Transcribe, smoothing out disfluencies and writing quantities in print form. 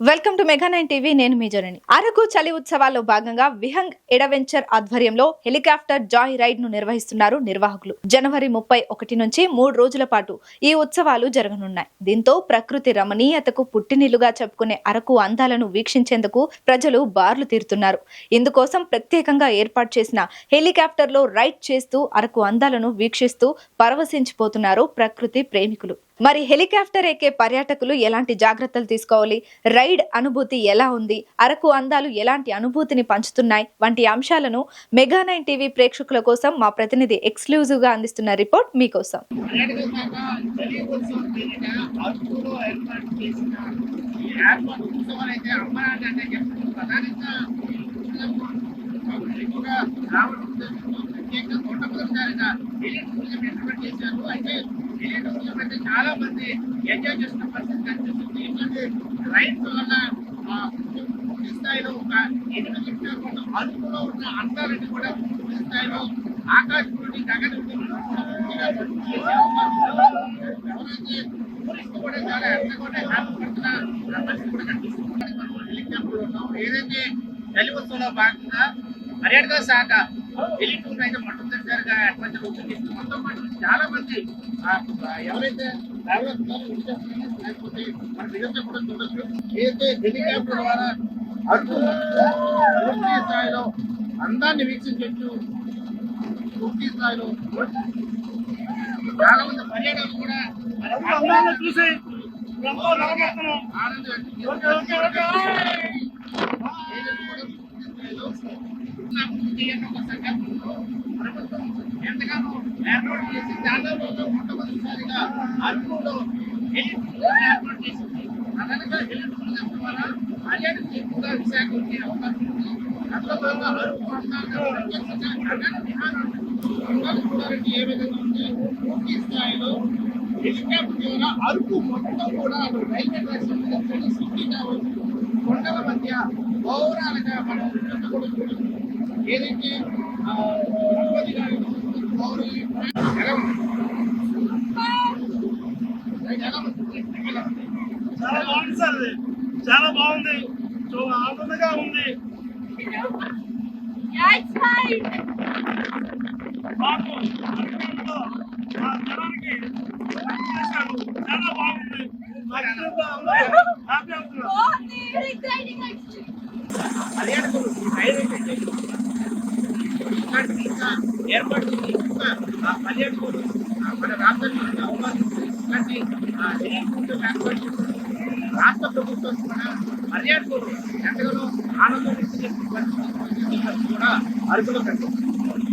Welcome to mega 9 TV. నేను మీ జనని. అరకు చలి ఉత్సవాల్లో భాగంగా విహంగ్ ఎడవెంచర్ ఆధ్వర్యంలో హెలికాప్టర్ జాయ్ రైడ్ ను నిర్వహిస్తున్నారు నిర్వాహకులు. జనవరి 31 నుంచి 3 రోజుల పాటు ఈ ఉత్సవాలు జరగనున్నాయి. దీంతో ప్రకృతి రమణీయతకు పుట్టినిల్లుగా చెప్పుకునే అరకు అందాలను వీక్షించేందుకు ప్రజలు బార్లు తీరుతున్నారు. ఇందుకోసం ప్రత్యేకంగా ఏర్పాటు చేసిన హెలికాప్టర్ లో రైడ్ చేస్తూ అరకు అందాలను వీక్షిస్తూ పరవశించిపోతున్నారు ప్రకృతి ప్రేమికులు. మరి హెలికాప్టర్ ఎక్కే పర్యాటకులు ఎలాంటి జాగ్రత్తలు తీసుకోవాలి, రైడ్ అనుభూతి ఎలా ఉంది, అరకు అందాలు ఎలాంటి అనుభూతిని పంచుతున్నాయి వంటి అంశాలను మెగా 9 టీవీ ప్రేక్షకుల కోసం మా ప్రతినిధి ఎక్స్క్లూజివ్ గా అందిస్తున్న రిపోర్ట్ మీకోసం. చాలా మంది ఎంజాయ్ చేస్తున్న పరిస్థితి కనిపిస్తుంది. ఎందుకంటే రైతు వల్ల పూర్తి స్థాయిలో ఒక 8 కిలోమీటర్ల అదుపులో ఉన్న అందాలని కూడా పూర్తి స్థాయిలో ఆకాశంలోని గగన కూడా చాలా ఎంతగానే హ్యాపీపడుతున్న పరిస్థితి కూడా కనిపిస్తుంది. హెలికాప్టర్ ఉన్నాం. ఏదైతే చలి ఉత్సవంలో భాగంగా పర్యాటక శాఖ హెలిటూర్ అయితే మొట్టమొదటిసారిగా అడ్వెంచర్ ఉపయోగిస్తుంది. మనతో పాటు చాలా మంది ఎవరైతే ట్రావెలర్స్ లేకపోతే మన విజయంతో కూడా చూడొచ్చు. ఏదైతే హెలికాప్టర్ ద్వారా అరకు పూర్తి స్థాయిలో అందాన్ని వీక్షించవచ్చు. పూర్తి స్థాయిలో చాలా మంది పర్యాటకులు కూడా చూసి ఆనందం ప్రభుత్వం ఎంతగానో ఏర్పాటు చేసి దాదాపు మొట్టమొదటిసారిగా అరకులో ఏర్పాటు చేసింది. అదనంగా హెలికాప్టర్ ద్వారా పర్యాటకులు ఎక్కువగా విశాఖ వచ్చే అవకాశం ఉంది. అందులో భాగంగా అరకు అందాలుగా గగన విహారాలు చూడాలంటే ఏ విధంగా ఉంది పూర్తి స్థాయిలో హెలికాప్టర్ ద్వారా అరకు మొత్తం కూడా రైల్వే ట్రాక్స్ సిటీ కావచ్చు, కొండల మధ్య ఓవరాల్గా మనం కూడా చూడవచ్చు. ఏదైతే చాలా బాగుంది సార్, అది చాలా బాగుంది, ఆనందంగా ఉంది. మాకు జనానికి చేశారు, చాలా బాగుంది. పర్యాటకులు ఏర్పాటు చేసి పర్యాటకులు మన రాష్ట్రానికి అవకాశం ఏర్పాటు చేసి రాష్ట్ర ప్రభుత్వం కూడా పర్యాటకులు ఎంతగానో ఆనందం కూడా అరుకులో కనిపిస్తుంది.